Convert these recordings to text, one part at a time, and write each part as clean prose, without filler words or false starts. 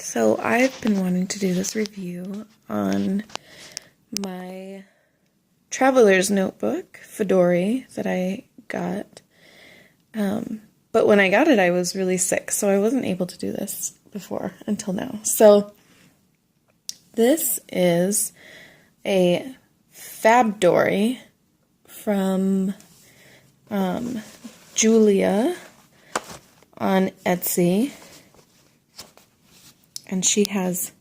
So I've been wanting to do this review on my traveler's notebook, Fabdori, that I got. But when I got it, I was really sick, so I wasn't able to do this before until now. So this is a Fabdori from Julia on Etsy. And she has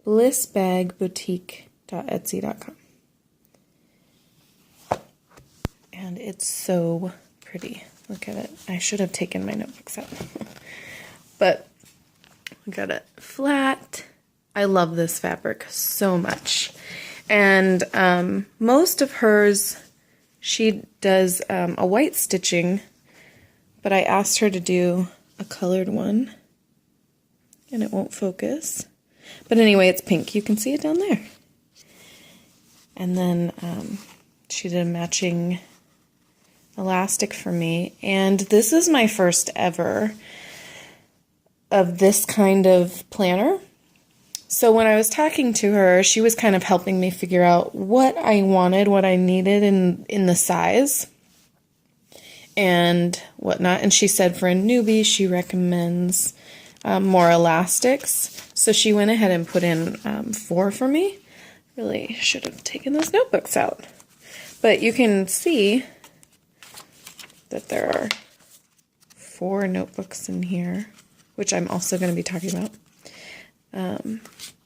blissbagboutique.etsy.com. And it's so pretty. Look at it. I should have taken my notebooks out. But look at it. Flat. I love this fabric so much. And most of hers, she does a white stitching, but I asked her to do a colored one. And it won't focus. But anyway, it's pink. You can see it down there. And then she did a matching elastic for me. And this is my first ever of this kind of planner. So when I was talking to her, she was kind of helping me figure out what I wanted, what I needed in the size and whatnot. And she said for a newbie, she recommends more elastics. So she went ahead and put in 4 for me. Really should have taken those notebooks out. But you can see that there are 4 notebooks in here, which I'm also going to be talking about. And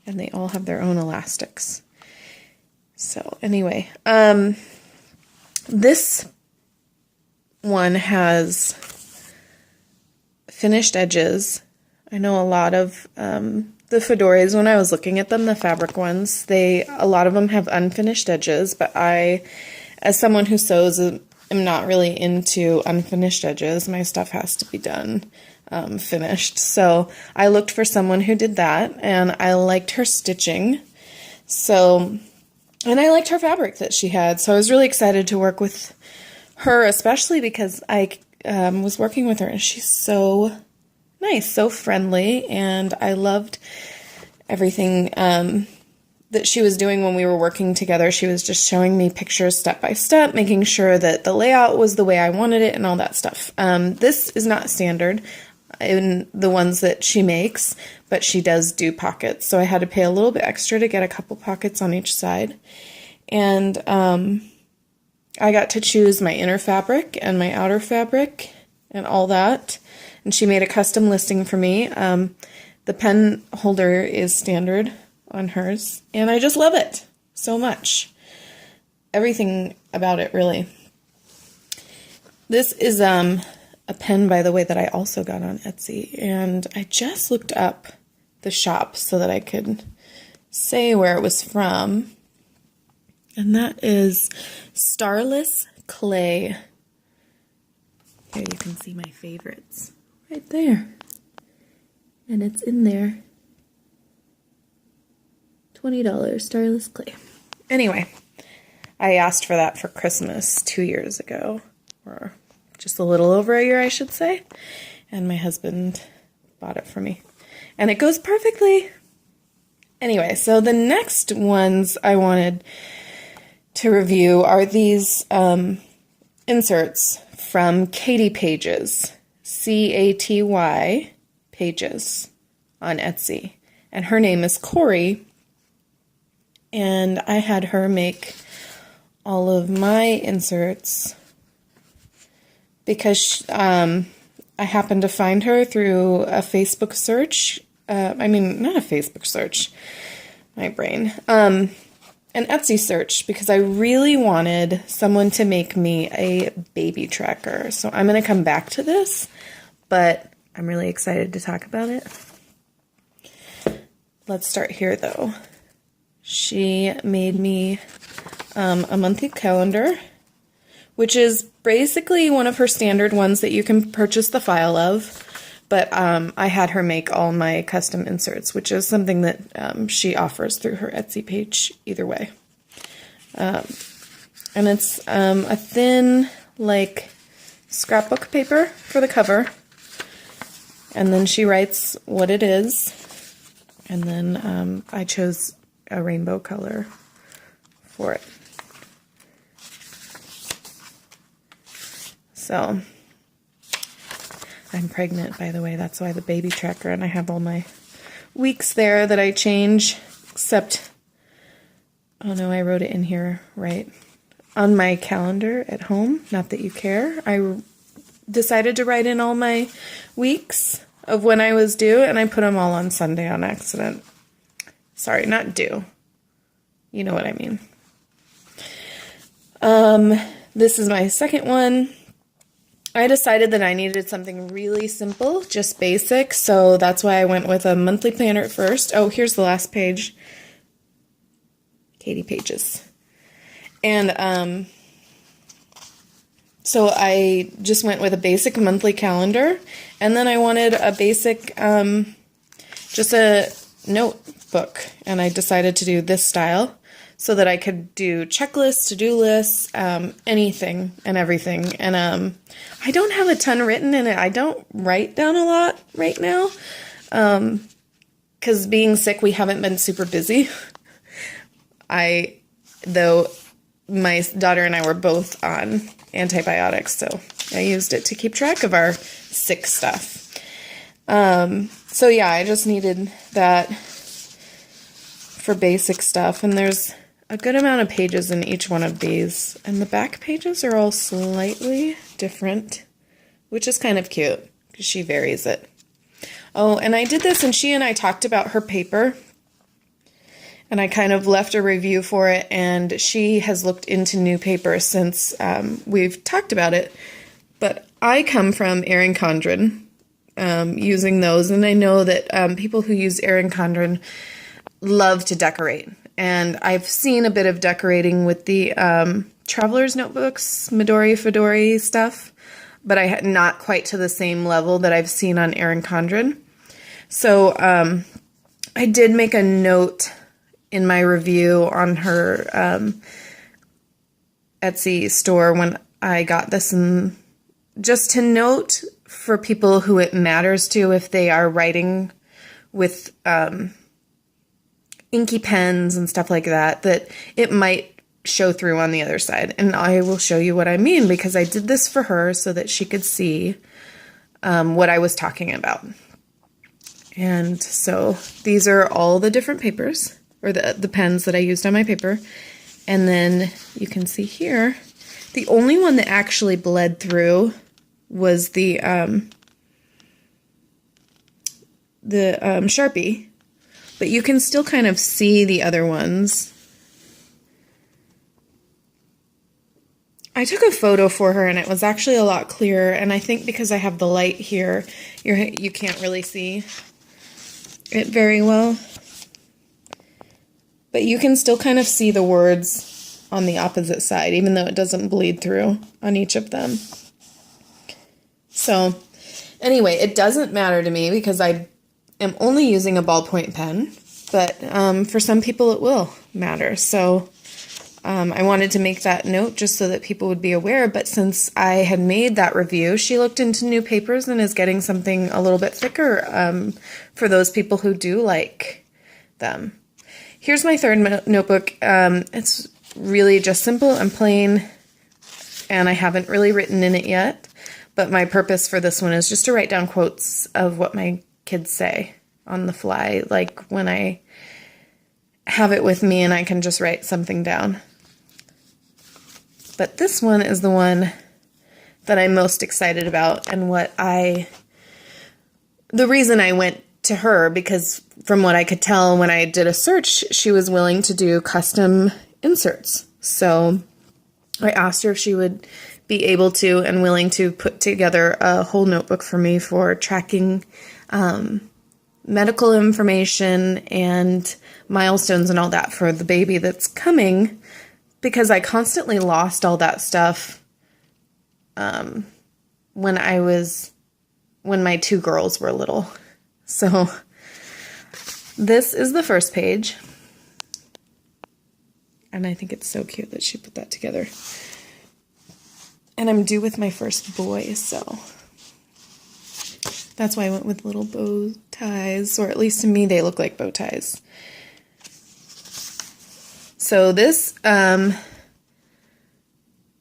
they all have their own elastics. So anyway, this one has finished edges. I know a lot of the Fabdoris, when I was looking at them, the fabric ones, a lot of them have unfinished edges, but I, as someone who sews, am not really into unfinished edges. My stuff has to be done finished. So I looked for someone who did that, and I liked her stitching. So, and I liked her fabric that she had. So I was really excited to work with her, especially because I was working with her, and she's so nice, so friendly, and I loved everything that she was doing when we were working together. She was just showing me pictures step by step, making sure that the layout was the way I wanted it and all that stuff. This is not standard in the ones that she makes, but she does do pockets, so I had to pay a little bit extra to get a couple pockets on each side. And I got to choose my inner fabric and my outer fabric and all that. And she made a custom listing for me. The pen holder is standard on hers, and I just love it so much. Everything about it, really. This is a pen, by the way, that I also got on Etsy, and I just looked up the shop so that I could say where it was from, and that is Starless Clay. Here you can see my favorites. Right there. And it's in there. $20, Starless Clay. Anyway, I asked for that for Christmas 2 years ago. Or just a little over a year, I should say. And my husband bought it for me. And it goes perfectly. Anyway, so the next ones I wanted to review are these inserts from Katy Pages. C-A-T-Y Pages on Etsy. And her name is Kori. And I had her make all of my inserts because I happened to find her through a Facebook search. Not a Facebook search. My brain. An Etsy search, because I really wanted someone to make me a baby tracker. So I'm going to come back to this, but I'm really excited to talk about it. Let's start here, though. She made me a monthly calendar, which is basically one of her standard ones that you can purchase the file of. But I had her make all my custom inserts, which is something that she offers through her Etsy page either way. And it's a thin, like, scrapbook paper for the cover. And then she writes what it is. And then I chose a rainbow color for it. So, I'm pregnant, by the way. That's why the baby tracker, and I have all my weeks there that I change, except, oh no, I wrote it in here, right? On my calendar at home, not that you care, I decided to write in all my weeks of when I was due, and I put them all on Sunday on accident. Sorry, not due. You know what I mean. This is my second one. I decided that I needed something really simple, just basic, so that's why I went with a monthly planner at first. Oh, here's the last page. Katie Pages. And so I just went with a basic monthly calendar, and then I wanted a basic, just a notebook, and I decided to do this style so that I could do checklists, to-do lists, anything and everything. And I don't have a ton written in it. I don't write down a lot right now, because being sick, we haven't been super busy. Though my daughter and I were both on antibiotics, so I used it to keep track of our sick stuff. So yeah, I just needed that for basic stuff, and there's a good amount of pages in each one of these, and the back pages are all slightly different, which is kind of cute, because she varies it. Oh, and I did this, and she and I talked about her paper, and I kind of left a review for it, and she has looked into new paper since we've talked about it. But I come from Erin Condren, using those, and I know that people who use Erin Condren love to decorate. And I've seen a bit of decorating with the Traveler's Notebooks, Fabdori stuff, but I had not quite to the same level that I've seen on Erin Condren. So I did make a note in my review on her Etsy store when I got this, and just to note for people who it matters to if they are writing with inky pens and stuff like that, that it might show through on the other side. And I will show you what I mean, because I did this for her so that she could see what I was talking about. And so these are all the different papers, or the pens that I used on my paper. And then you can see here, the only one that actually bled through was the Sharpie, but you can still kind of see the other ones. I took a photo for her, and it was actually a lot clearer, and I think because I have the light here, you can't really see it very well. But you can still kind of see the words on the opposite side, even though it doesn't bleed through on each of them. So, anyway, it doesn't matter to me because I am only using a ballpoint pen, but for some people it will matter. So, I wanted to make that note just so that people would be aware, but since I had made that review, she looked into new papers and is getting something a little bit thicker for those people who do like them. Here's my third notebook. It's really just simple and plain, and I haven't really written in it yet, but my purpose for this one is just to write down quotes of what my kids say on the fly, like when I have it with me and I can just write something down. But this one is the one that I'm most excited about, and the reason I went to her, because from what I could tell when I did a search, she was willing to do custom inserts. So I asked her if she would be able to and willing to put together a whole notebook for me for tracking medical information and milestones and all that for the baby that's coming, because I constantly lost all that stuff when my two girls were little. So this is the first page, and I think it's so cute that she put that together. And I'm due with my first boy, so That's why I went with little bow ties, or at least to me they look like bow ties. So this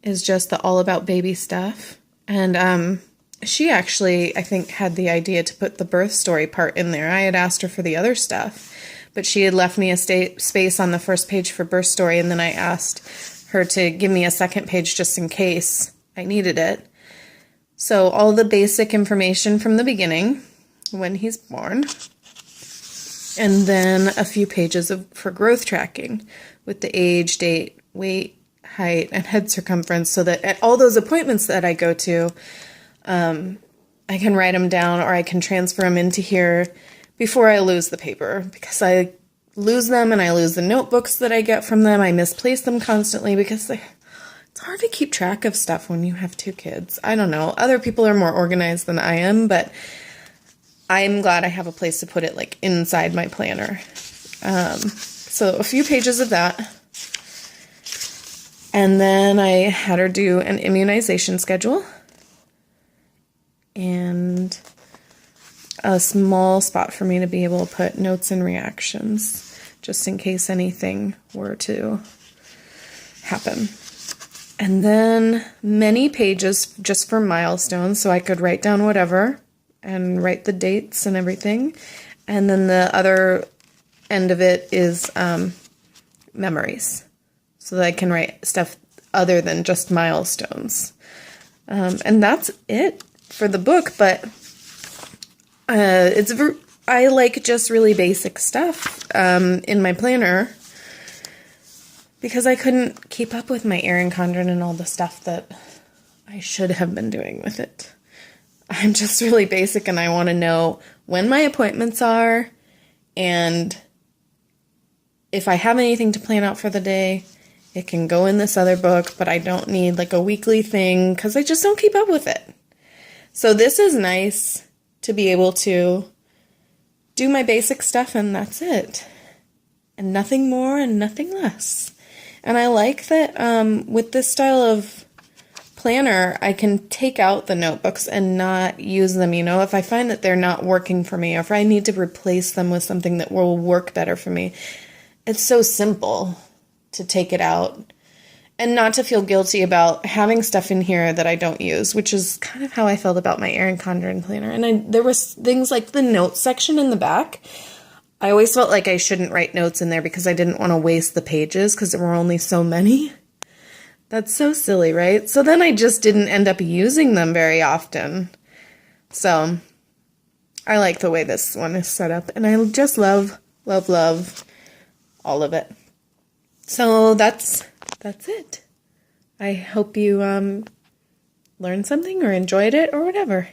is just the All About Baby stuff. And she actually, I think, had the idea to put the birth story part in there. I had asked her for the other stuff, but she had left me a space on the first page for birth story, and then I asked her to give me a second page just in case I needed it. So all the basic information from the beginning, when he's born, and then a few pages for growth tracking with the age, date, weight, height, and head circumference, so that at all those appointments that I go to, I can write them down, or I can transfer them into here before I lose the paper, because I lose them and I lose the notebooks that I get from them. I misplace them constantly because it's hard to keep track of stuff when you have 2 kids. I don't know. Other people are more organized than I am, but I'm glad I have a place to put it, like inside my planner. So a few pages of that. And then I had her do an immunization schedule and a small spot for me to be able to put notes and reactions, just in case anything were to happen. And then many pages just for milestones, so I could write down whatever and write the dates and everything. And then the other end of it is memories, so that I can write stuff other than just milestones. And that's it for the book, but I like just really basic stuff in my planner, because I couldn't keep up with my Erin Condren and all the stuff that I should have been doing with it. I'm just really basic, and I want to know when my appointments are, and if I have anything to plan out for the day, it can go in this other book, but I don't need like a weekly thing because I just don't keep up with it. So this is nice to be able to do my basic stuff, and that's it. And nothing more and nothing less. And I like that with this style of planner, I can take out the notebooks and not use them. You know, if I find that they're not working for me, or if I need to replace them with something that will work better for me, it's so simple to take it out and not to feel guilty about having stuff in here that I don't use, which is kind of how I felt about my Erin Condren planner. And there was things like the notes section in the back. I always felt like I shouldn't write notes in there because I didn't want to waste the pages because there were only so many. That's so silly, right? So then I just didn't end up using them very often. So I like the way this one is set up, and I just love, love, love all of it. So that's it. I hope you learned something or enjoyed it or whatever.